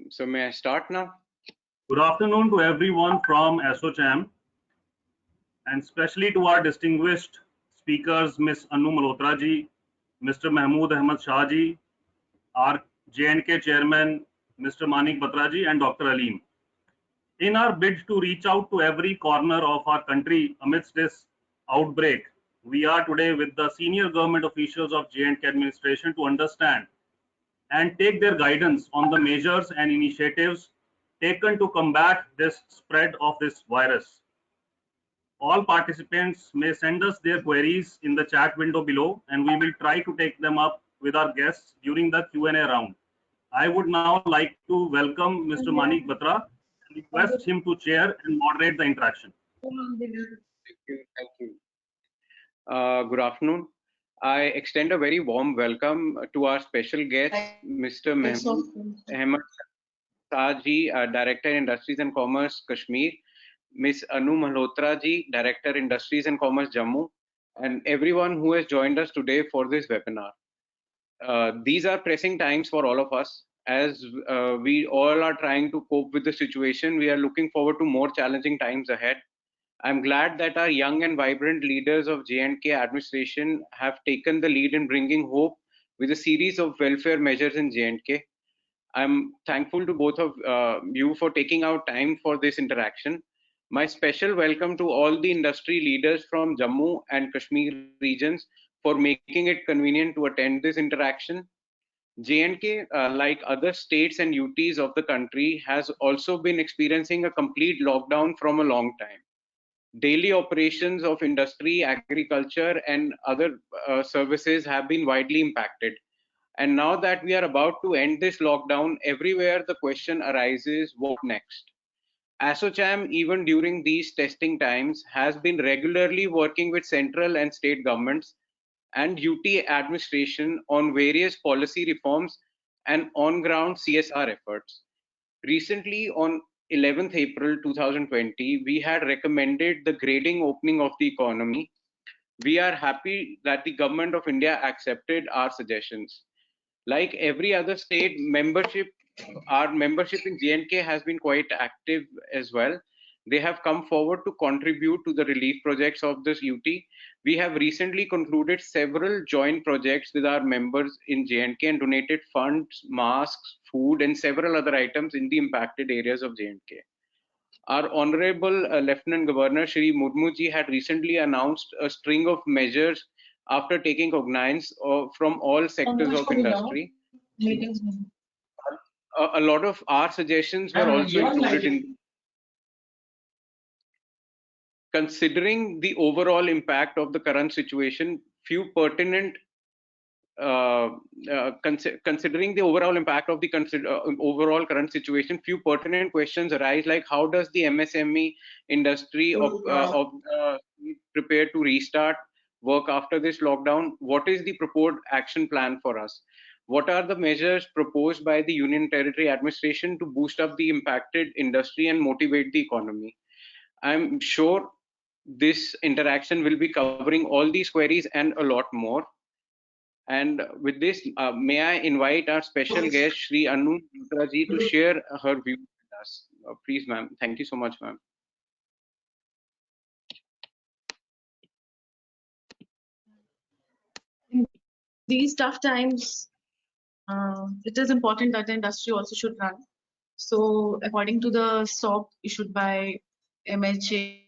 So may I start now? Good afternoon to everyone from ASSOCHAM, and especially to our distinguished speakers, Ms. Anu Malhotra ji, Mr. Mahmood Ahmad Shah ji, our J&K chairman, Mr. Manik Batra ji, and Dr. Aleem. In our bid to reach out to every corner of our country amidst this outbreak, we are today with the senior government officials of J&K administration to understand and take their guidance on the measures and initiatives taken to combat this spread of this virus. All participants may send us their queries in the chat window below, and we will try to take them up with our guests during the Q&A round. I would now like to welcome Mr. Manik Batra and request him to chair and moderate the interaction. Thank you. Good afternoon. I extend a very warm welcome to our special guest, Mr. Mahmood Ahmad Shah ji, Director Industries and Commerce, Kashmir, Ms. Anu Malhotra ji, Director Industries and Commerce, Jammu, and everyone who has joined us today for this webinar. These are pressing times for all of us. As we all are trying to cope with the situation, we are looking forward to more challenging times ahead. I'm glad that our young and vibrant leaders of J&K administration have taken the lead in bringing hope with a series of welfare measures in J&K. I'm thankful to both of you for taking out time for this interaction. My special welcome to all the industry leaders from Jammu and Kashmir regions for making it convenient to attend this interaction. J&K, like other states and UTs of the country, has also been experiencing a complete lockdown from a long time. Daily operations of industry, agriculture, and other services have been widely impacted. And now that we are about to end this lockdown, everywhere the question arises, what next? ASSOCHAM, even during these testing times, has been regularly working with central and state governments and UT administration on various policy reforms and on-ground CSR efforts. Recently, on 11th April 2020, we had recommended the grading opening of the economy. We are happy that the government of India accepted our suggestions. Like every other state, our membership in J&K has been quite active as well. They have come forward to contribute to the relief projects of this UT. We have recently concluded several joint projects with our members in J&K and donated funds, masks, food, and several other items in the impacted areas of J&K. Our Honorable Lieutenant Governor Shri Murmu ji had recently announced a string of measures after taking cognizance from all sectors of industry. A lot of our suggestions were also included in. Considering the overall impact of the current situation, considering the overall impact of the overall current situation, few pertinent questions arise, like how does the MSME industry prepare to restart work after this lockdown? What is the proposed action plan for us? What are the measures proposed by the Union Territory Administration to boost up the impacted industry and motivate the economy? I'm sure this interaction will be covering all these queries and a lot more. And with this, may I invite our special guest, Shri Anu Malhotra ji, to share her views with us. Please, ma'am. Thank you so much, ma'am. In these tough times, it is important that the industry also should run. So, according to the SOP issued by MHA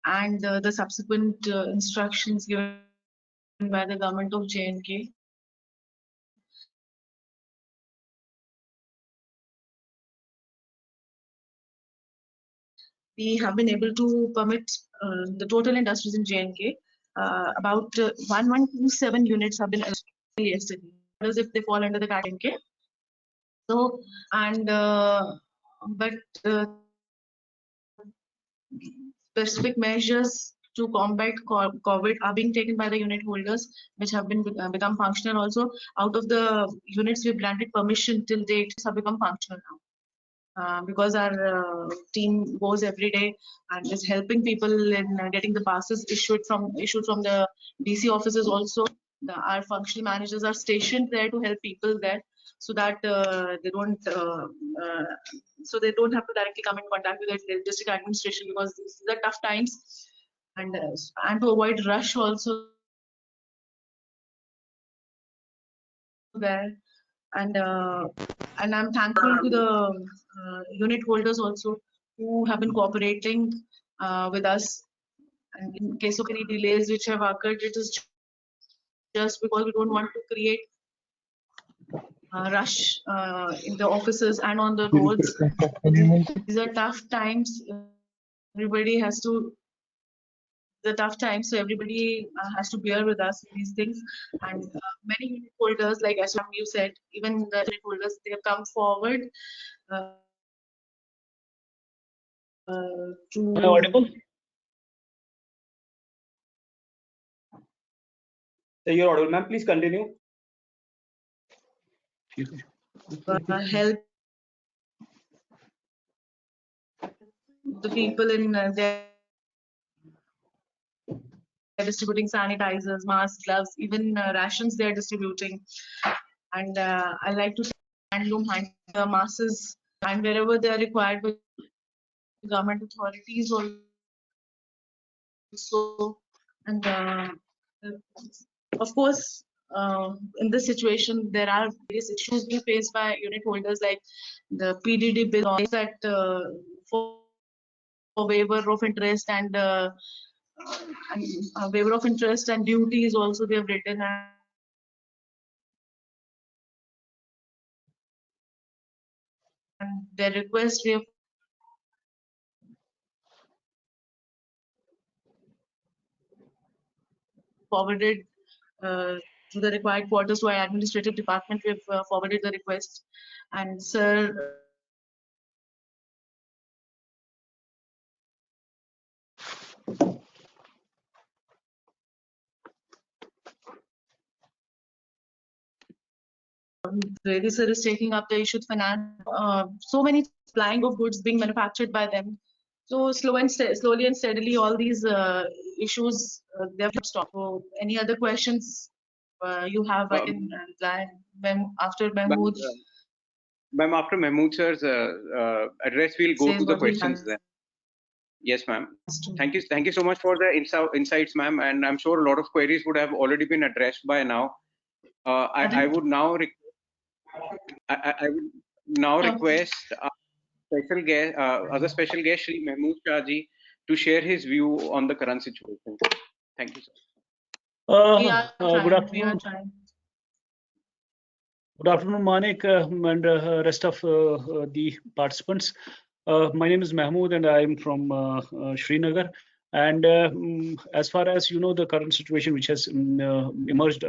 and the subsequent instructions given by the government of J&K, we have been able to permit the total industries in J&K. About 1127 units have been yesterday, as if they fall under the category. So, and but specific measures to combat COVID are being taken by the unit holders, which have been become functional also. Out of the units we've granted permission till date, have become functional now. Because our team goes every day and is helping people in getting the passes issued from the DC offices also. Our functional managers are stationed there to help people there. so that they don't have to directly come in contact with the district administration, because these are tough times, and to avoid rush also there. And I'm thankful to the unit holders also, who have been cooperating with us. And in case of any delays which have occurred, it is just because we don't want to create rush in the offices and on the roads. These are tough times. Everybody has to. The tough times, so everybody has to bear with us in these things. And many unit holders, like as you said, even the unit holders, they have come forward to. Am I audible? You're audible, ma'am. Please continue. Help the people in their distributing sanitizers, masks, gloves, even rations they are distributing. And I like to handloom the masses, and wherever they are required by government authorities also. And of course, in this situation, there are various issues being faced by unit holders, like the PDD bill that for waiver of interest and waiver of interest and duties also they have written. And their request we have forwarded to the required quarters to our administrative department. We have forwarded the request, and sir. Really, sir is taking up the issue of finance. So many supplying of goods being manufactured by them. So slowly and steadily, all these issues they have stopped. So, any other questions you have? I can reply. After Mahmood. Ma'am, after Mahmood sir's address, we'll go to the questions then. Yes, ma'am. Thank you so much for the insights, ma'am. And I'm sure a lot of queries would have already been addressed by now. I would now request special guest, other special guest, Shri Mahmood Shah ji, to share his view on the current situation. Thank you, sir. Good afternoon. Good afternoon, Manik, and rest of the participants. My name is Mahmood, and I am from Srinagar. And as far as you know, the current situation which has emerged,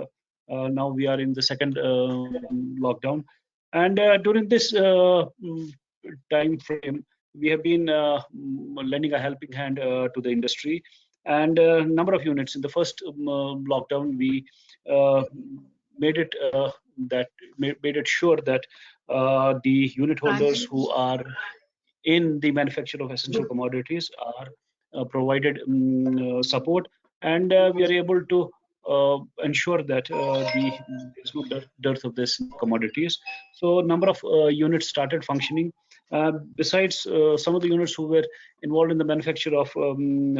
now we are in the second lockdown. And during this time frame, we have been lending a helping hand to the industry. And a number of units in the first lockdown, we made it sure that the unit holders who are in the manufacture of essential commodities are provided support, and we are able to ensure that there's no dearth of these commodities. So a number of units started functioning. Besides some of the units who were involved in the manufacture of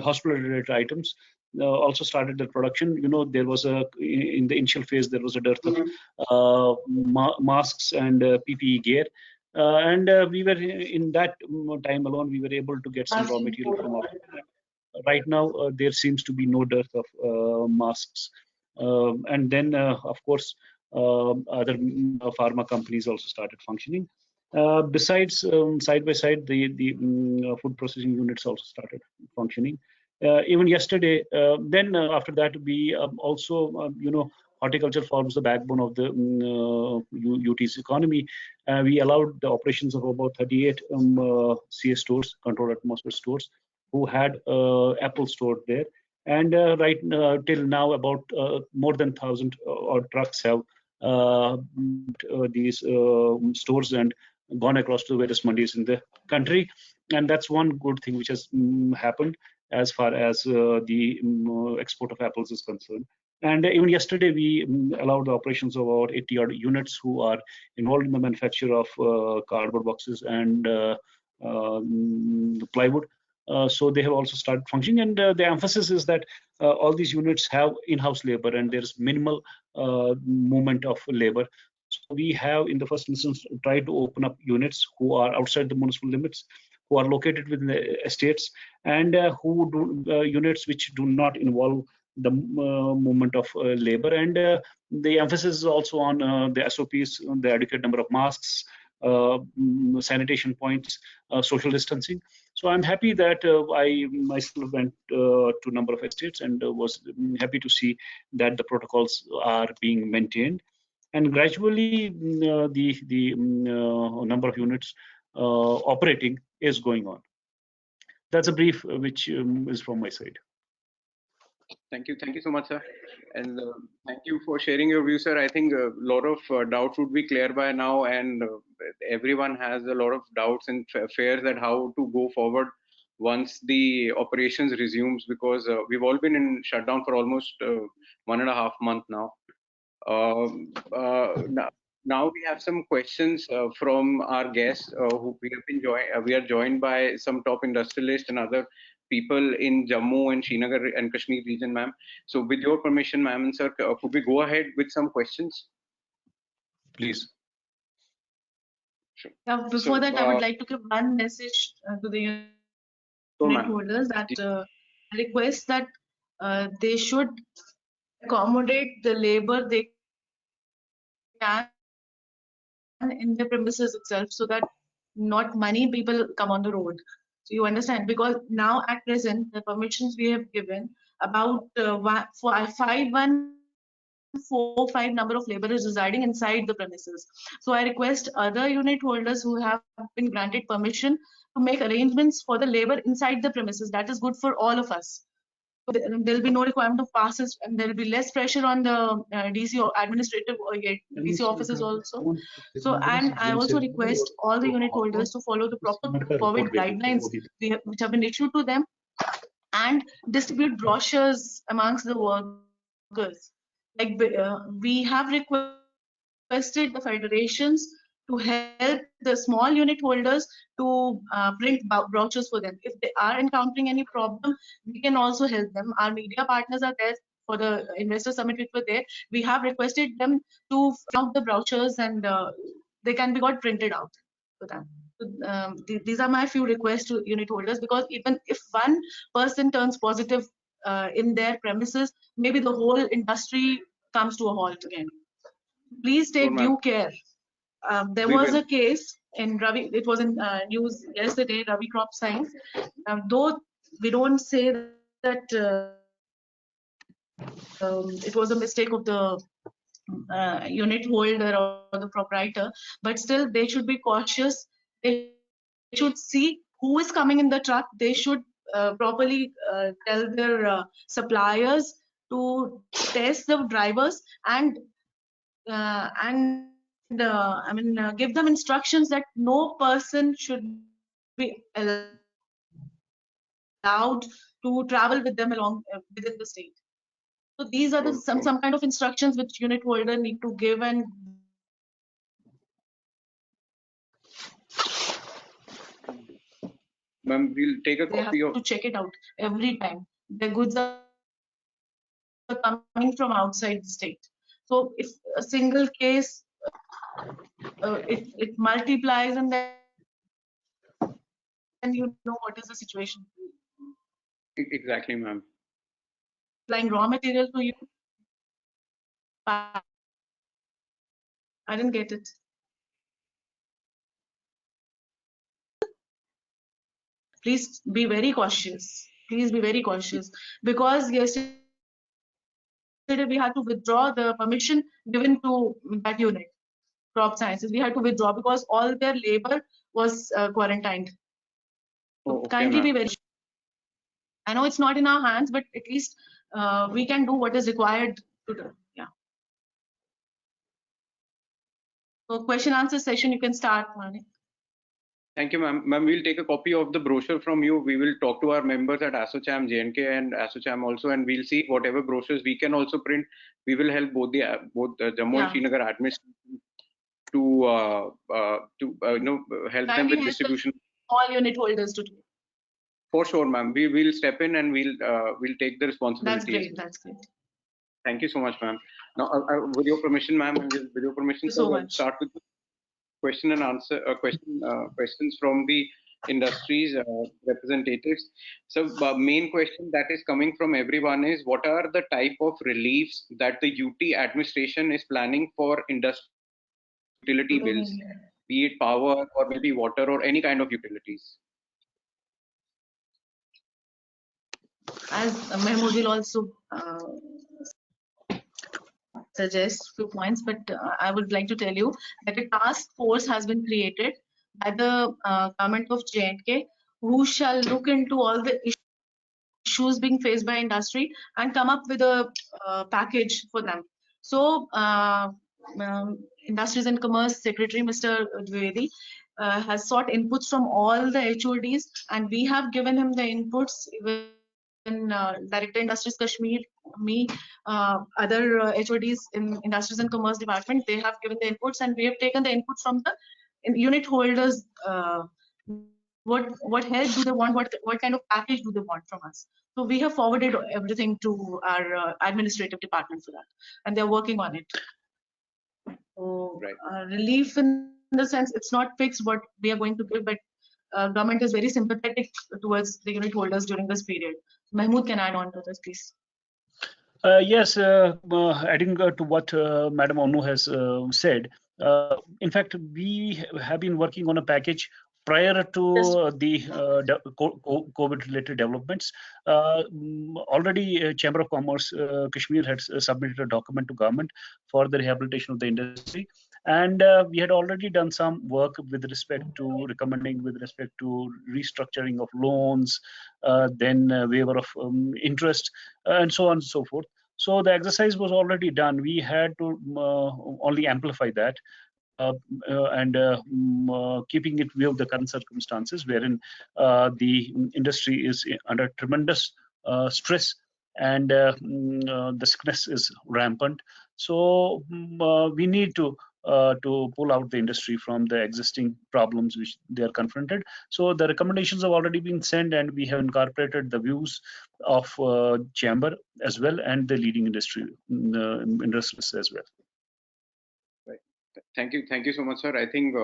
hospital-related items, also started their production. You know, there was in the initial phase there was a dearth of masks and PPE gear, and we were in that time alone we were able to get some raw material from our. Right now there seems to be no dearth of masks, and then of course other pharma companies also started functioning. Besides, side by side, the food processing units also started functioning. Even yesterday, then after that, we also, horticulture forms the backbone of the UT's economy. We allowed the operations of about 38 CS stores, controlled atmosphere stores, who had apple stored there. And right till now, about more than 1,000 trucks have these stores and gone across to various mandis in the country. And that's one good thing which has happened as far as the export of apples is concerned. And even yesterday, we allowed the operations of about 80 odd units who are involved in the manufacture of cardboard boxes and plywood. So they have also started functioning, and the emphasis is that all these units have in-house labor, and there's minimal movement of labor. So we have, in the first instance, tried to open up units who are outside the municipal limits, who are located within the estates, and who do units which do not involve the movement of labor. And the emphasis is also on the SOPs, the adequate number of masks, sanitation points, social distancing. So I'm happy that I myself went to a number of estates and was happy to see that the protocols are being maintained. And gradually, the number of units operating is going on. That's a brief which is from my side. Thank you so much, sir, and thank you for sharing your views, sir. I think a lot of doubts would be clear by now, and everyone has a lot of doubts and fears that how to go forward once the operations resumes, because we've all been in shutdown for almost 1.5 months now. Now we have some questions from our guests who we are joined by some top industrialists and other people in Jammu and Srinagar and Kashmir region, ma'am. So with your permission, ma'am and sir, could we go ahead with some questions? Please. Sure. Before that, I would like to give one message to the unit holders that request that they should accommodate the labor they can in the premises itself, so that not many people come on the road. So you understand, because now at present the permissions we have given, about 5145 number of laborers residing inside the premises. So I request other unit holders who have been granted permission to make arrangements for the labor inside the premises. That is good for all of us. So there will be no requirement of passes, and there will be less pressure on the DC or administrative or DC offices also. So, and I also request all the unit holders to follow the proper COVID guidelines which have been issued to them, and distribute brochures amongst the workers. Like we have requested the federations to help the small unit holders to print brochures for them. If they are encountering any problem, we can also help them. Our media partners are there for the investor summit which were there. We have requested them to fill out the brochures, and they can be got printed out for them. So, these are my few requests to unit holders, because even if one person turns positive in their premises, maybe the whole industry comes to a halt again. Please take due care. There was a case in Ravi, it was in news yesterday, Ravi Crop Science. Though we don't say that it was a mistake of the unit holder or the proprietor, but still they should be cautious. They should see who is coming in the truck. They should properly tell their suppliers to test the drivers, and give them instructions that no person should be allowed to travel with them along within the state. So these are the some kind of instructions which unit holder need to give, and ma'am, we'll take a copy of to check it out every time. The goods are coming from outside the state. So if a single case it multiplies, and then you know what is the situation. Exactly, ma'am. Supplying raw material to you. I didn't get it. Please be very cautious. Please be very cautious, because yesterday we had to withdraw the permission given to that unit, Crop Sciences. We had to withdraw because all their labor was quarantined. So kindly be very. I know it's not in our hands, but at least we can do what is required to do. Yeah. So question answer session, you can start, Manik. Thank you, ma'am. Ma'am, we'll take a copy of the brochure from you. We will talk to our members at ASSOCHAM JNK and ASSOCHAM also, and we'll see whatever brochures we can also print. We will help both the Jammu and Srinagar administration to help them with distribution. All unit holders to do. For sure, ma'am. We will step in and we'll take the responsibility. That's great. That's great. Thank you so much, ma'am. Now, with your permission, ma'am, and with your permission, so I'll start with the question and answer questions from the industry's representatives. So main question that is coming from everyone is, what are the type of reliefs that the UT administration is planning for industry utility bills, be it power or maybe water or any kind of utilities? As Mahmood will also suggest few points, but I would like to tell you that a task force has been created by the government of J&K, who shall look into all the issues being faced by industry and come up with a package for them. So Industries and Commerce Secretary Mr. Dwivedi has sought inputs from all the HODs, and we have given him the inputs. Even Director Industries Kashmir, me, other HODs in Industries and Commerce Department, they have given the inputs, and we have taken the inputs from the unit holders. What help do they want? What kind of package do they want from us? So we have forwarded everything to our administrative department for that, and they're working on it. So relief in the sense, it's not fixed what we are going to give, but government is very sympathetic towards the unit holders during this period. Mahmood can add on to this, please. Yes, adding to what Madam Anu has said, in fact, we have been working on a package prior to the COVID-related developments. Already, Chamber of Commerce Kashmir had submitted a document to government for the rehabilitation of the industry. And we had already done some work with respect to recommending with respect to restructuring of loans, then waiver of interest, and so on and so forth. So the exercise was already done. We had to only amplify that. Keeping it view of the current circumstances, wherein the industry is under tremendous stress and the sickness is rampant. So we need to pull out the industry from the existing problems which they are confronted. So the recommendations have already been sent, and we have incorporated the views of chamber as well and the leading industry industries as well. Thank you so much, sir. I think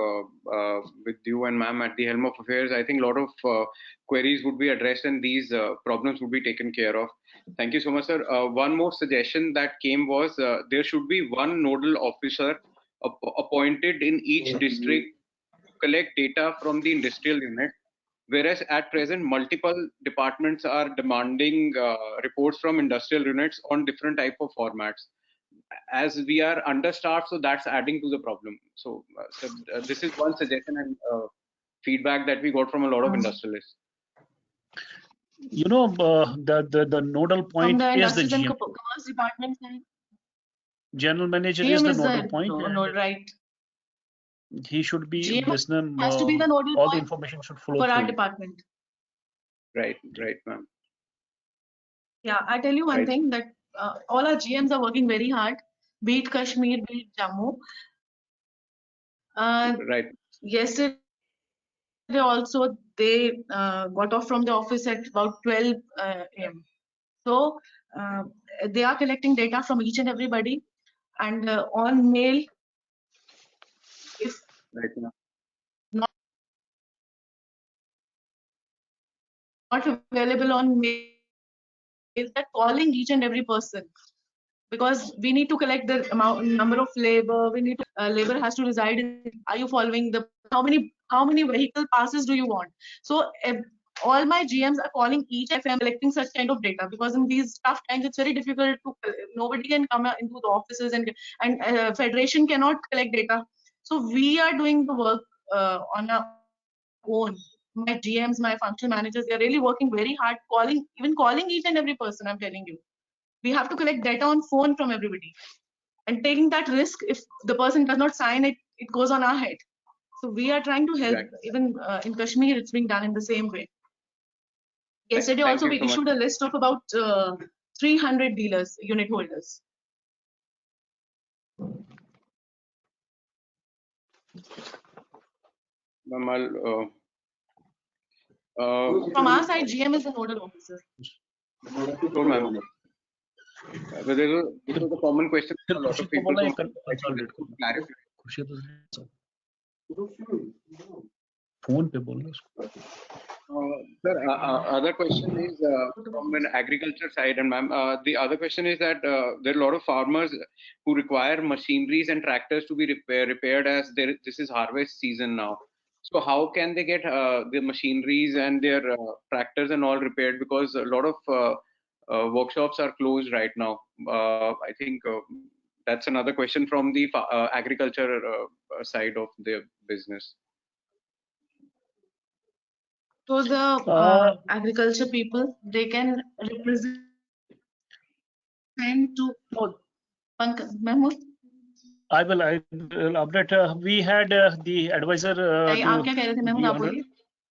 with you and ma'am at the helm of affairs, I think a lot of queries would be addressed and these problems would be taken care of. Thank you so much, sir. One more suggestion that came was there should be one nodal officer appointed in each district to collect data from the industrial unit, whereas at present multiple departments are demanding reports from industrial units on different type of formats. As we are understaffed, so that's adding to the problem. So, this is one suggestion and feedback that we got from a lot of industrialists. You know, the nodal point is the GM. Commerce department. General manager GM is the nodal point. No, right. He should be GM listening. Has to be the nodal all point the information should flow for through. our department. Right, ma'am. Yeah, I tell you one thing, that all our GMs are working very hard, be it Kashmir, be it Jammu. Right. Yesterday also they got off from the office at about 12 a.m. So they are collecting data from each and everybody, and on mail, if not available on mail, that calling each and every person, because we need to collect the number of labor. We need to, labor has to reside in. Are you following the how many vehicle passes do you want? So all my GMs are calling each FM, collecting such kind of data, because in these tough times it's very difficult to. Nobody can come into the offices, and federation cannot collect data. So we are doing the work on our own. My GMs, my function managers, they're really working very hard, calling each and every person. I'm telling you. We have to collect data on phone from everybody, and taking that risk, if the person does not sign it, it goes on our head. So we are trying to help. Right. Even in Kashmir, it's being done in the same way. Yesterday Thank also you we so much. issued a list of about 300 dealers, unit holders. Ma'am, From our side, GM is the nodal officer. sure, ma'am. But this was a common question for a lot of people. So clarify. phone pe bolna Sir, other question is from an agriculture side, and ma'am, the other question is that there are a lot of farmers who require machineries and tractors to be repaired as this is harvest season now. So how can they get the machineries and their tractors and all repaired? Because a lot of workshops are closed right now. I think that's another question from the agriculture side of the business. So the agriculture people, they can represent to Mahmood. I will update. We had the advisor,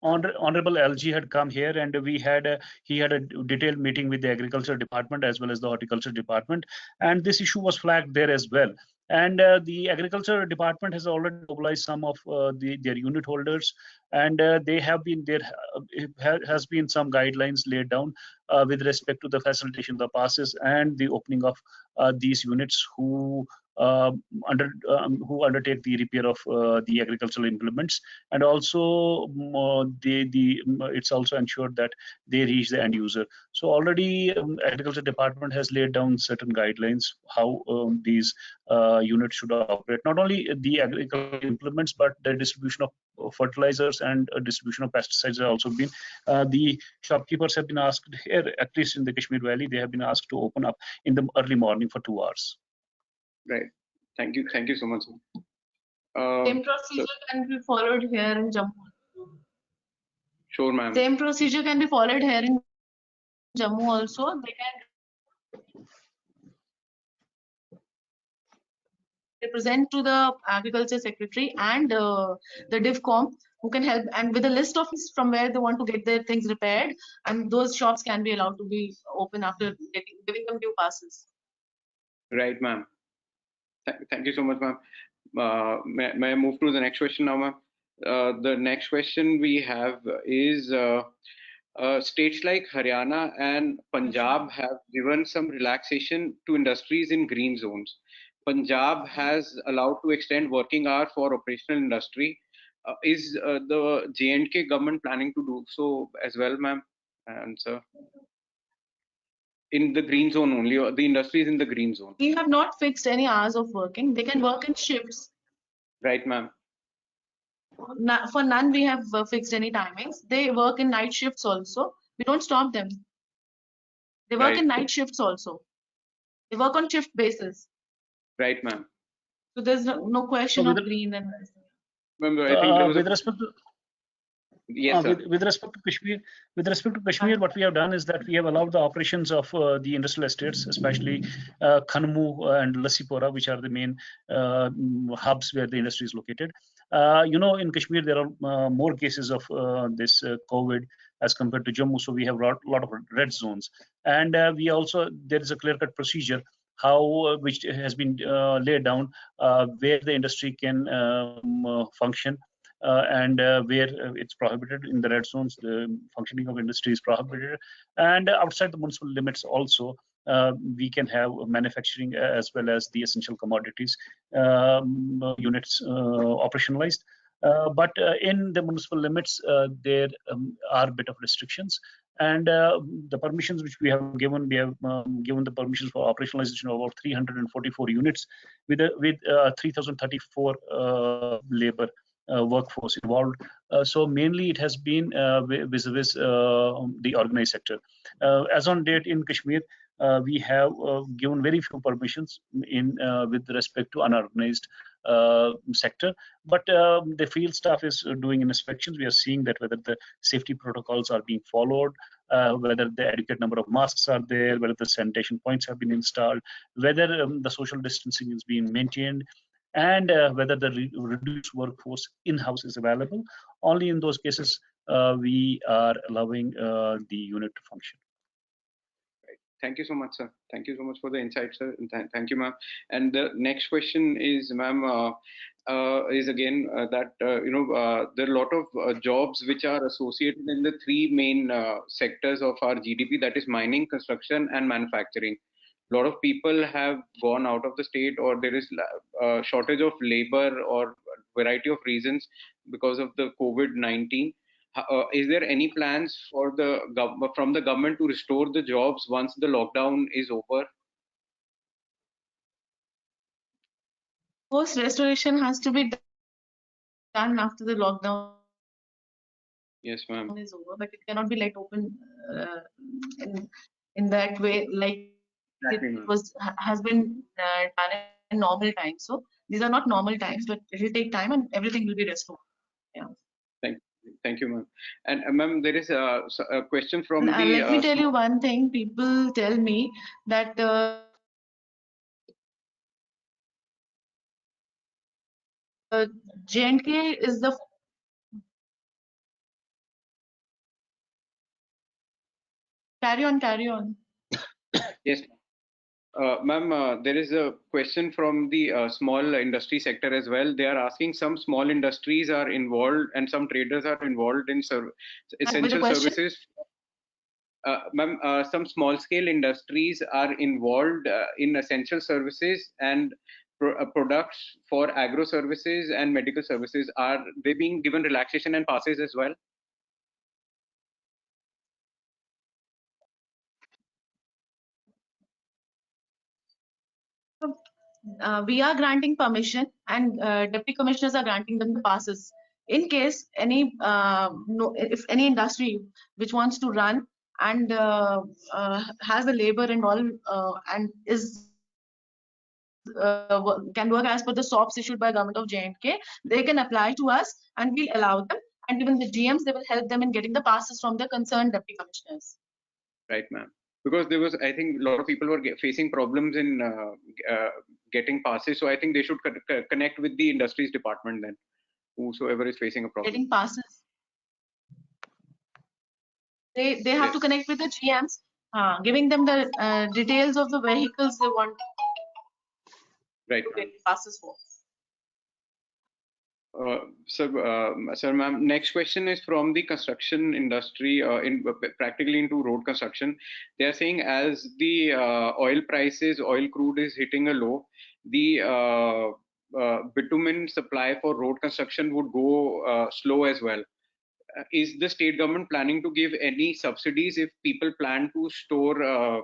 Honorable LG had come here, and we had he had a detailed meeting with the agriculture department as well as the horticulture department, and this issue was flagged there as well. And the agriculture department has already mobilized some of their unit holders, and they have been there. Has been some guidelines laid down with respect to the facilitation of the passes and the opening of these units who undertake the repair of the agricultural implements, and also it's also ensured that they reach the end user. So already agriculture department has laid down certain guidelines how these units should operate. Not only the agricultural implements, but the distribution of fertilizers and distribution of pesticides have also been. The shopkeepers have been asked here, at least in the Kashmir Valley, they have been asked to open up in the early morning for 2 hours. Right. Thank you so much. Same procedure can be followed here in Jammu. Sure, ma'am. Same procedure can be followed here in Jammu also. They can represent to the agriculture secretary and the DIVCOM, who can help, and with a list of from where they want to get their things repaired, and those shops can be allowed to be open after giving them due passes. Right, ma'am. Thank you so much, ma'am. May I move to the next question now, ma'am? The next question we have is states like Haryana and Punjab have given some relaxation to industries in green zones. Punjab has allowed to extend working hours for operational industry. Is the J&K government planning to do so as well, ma'am? And sir, in the green zone only, or the industries in the green zone? We have not fixed any hours of working. They can work in shifts. Right, ma'am. For none, we have fixed any timings. They work in night shifts also. We don't stop them. They work in night shifts also. They work on shift basis. Right, ma'am. So there's no question of green and. Remember, I think with respect to yes, sir. With respect to Kashmir, what we have done is that we have allowed the operations of the industrial estates, especially Khanmu and Lassipora, which are the main hubs where the industry is located. In Kashmir there are more cases of this COVID as compared to Jammu, so we have a lot of red zones, and there is a clear-cut procedure how which has been laid down where the industry can function. And where it's prohibited. In the red zones, the functioning of industry is prohibited, and outside the municipal limits also we can have manufacturing as well as the essential commodities units operationalized. But in the municipal limits, there are a bit of restrictions, and the permissions which we have given, given the permissions for operationalization of about 344 units with 3,034 labor workforce involved. So mainly it has been vis-a-vis the organized sector. As on date in Kashmir, we have given very few permissions with respect to unorganized sector, but the field staff is doing inspections. We are seeing that whether the safety protocols are being followed, whether the adequate number of masks are there, whether the sanitation points have been installed, whether the social distancing is being maintained. and whether the reduced workforce in-house is available. Only in those cases we are allowing the unit to function. Thank you so much, sir. Thank you so much for the insight, sir. Thank you, ma'am. And the next question is, ma'am, is again that there are a lot of jobs which are associated in the three main sectors of our GDP, that is mining, construction, and manufacturing. A lot of people have gone out of the state, or there is a shortage of labor, or a variety of reasons because of the COVID-19. Is there any plans for from the government to restore the jobs once the lockdown is over? Post restoration has to be done after the lockdown. Yes, ma'am. Is over, but it cannot be let open in that way, like Exactly, it has been done in normal times. So these are not normal times, but it will take time and everything will be restored. Yeah. Thank you, ma'am. And ma'am, there is a question from let me tell you one thing. People tell me that J&K is the carry on. Yes, ma'am, there is a question from the small industry sector as well. They are asking, some small industries are involved and some traders are involved in essential services. Ma'am, some small scale industries are involved in essential services and products for agro services and medical services. Are they being given relaxation and passes as well? We are granting permission, and deputy commissioners are granting them the passes. In case if any industry which wants to run and has the labor and all and is can work as per the SOPs issued by government of J&K, they can apply to us and we'll allow them. And even the GMs, they will help them in getting the passes from the concerned deputy commissioners. Right, ma'am. Because there was, I think, a lot of people were facing problems in getting passes. So I think they should connect with the industries department then, whosoever is facing a problem. Getting passes. They have to connect with the GMs, giving them the details of the vehicles they want to get passes for. Sir, ma'am, next question is from the construction industry, practically into road construction. They are saying, as the oil crude is hitting a low, the bitumen supply for road construction would go slow as well. Is the state government planning to give any subsidies if people plan to store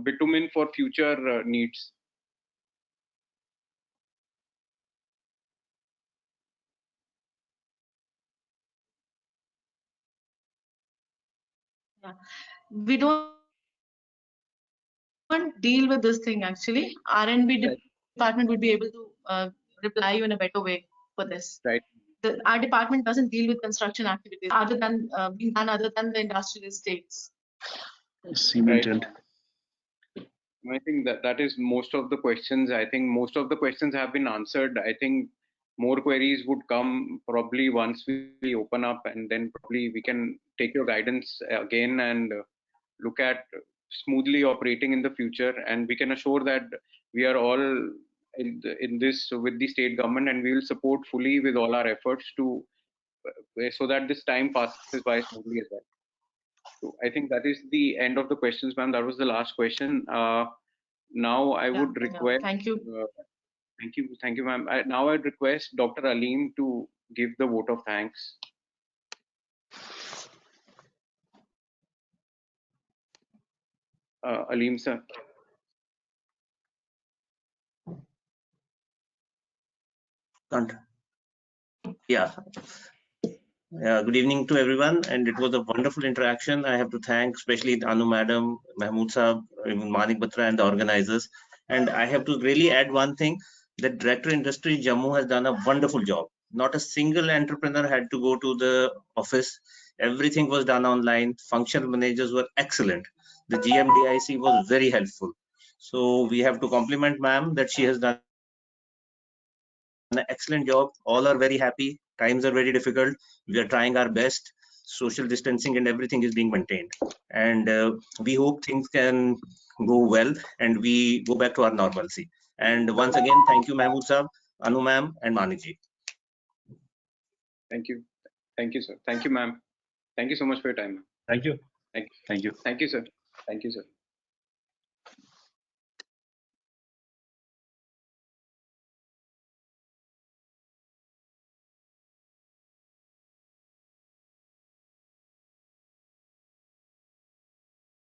bitumen for future needs? Yeah, we don't deal with this thing actually. R&B department would be able to reply you in a better way for this. Right. Our department doesn't deal with construction activities other than being done other than the industrial estates. Cement and I think that is most of the questions. I think most of the questions have been answered. I think more queries would come probably once we open up, and then probably we can take your guidance again and look at smoothly operating in the future. And we can assure that we are all in this with the state government, and we will support fully with all our efforts to so that this time passes by smoothly as well. So I think that is the end of the questions, ma'am. That was the last question. Now I would request. Thank you. Thank you, ma'am. Now I'd request Dr. Aleem to give the vote of thanks. Aleem, sir. Yeah. Good evening to everyone, and it was a wonderful interaction. I have to thank especially Anu Madam, Mahmood Saab, Manik Batra and the organizers. And I have to really add one thing, that Director Industry Jammu has done a wonderful job. Not a single entrepreneur had to go to the office. Everything was done online. Functional managers were excellent. The GMDIC was very helpful. So we have to compliment ma'am that she has done done an excellent job. All are very happy. Times are very difficult. We are trying our best. Social distancing and everything is being maintained. And we hope things can go well and we go back to our normalcy. And once again, thank you, Mahmood Saab, Anu ma'am, and Manik ji. Thank you. Thank you, sir. Thank you, ma'am. Thank you so much for your time. Thank you. Thank you. Thank you. Thank you, sir. Thank you, sir.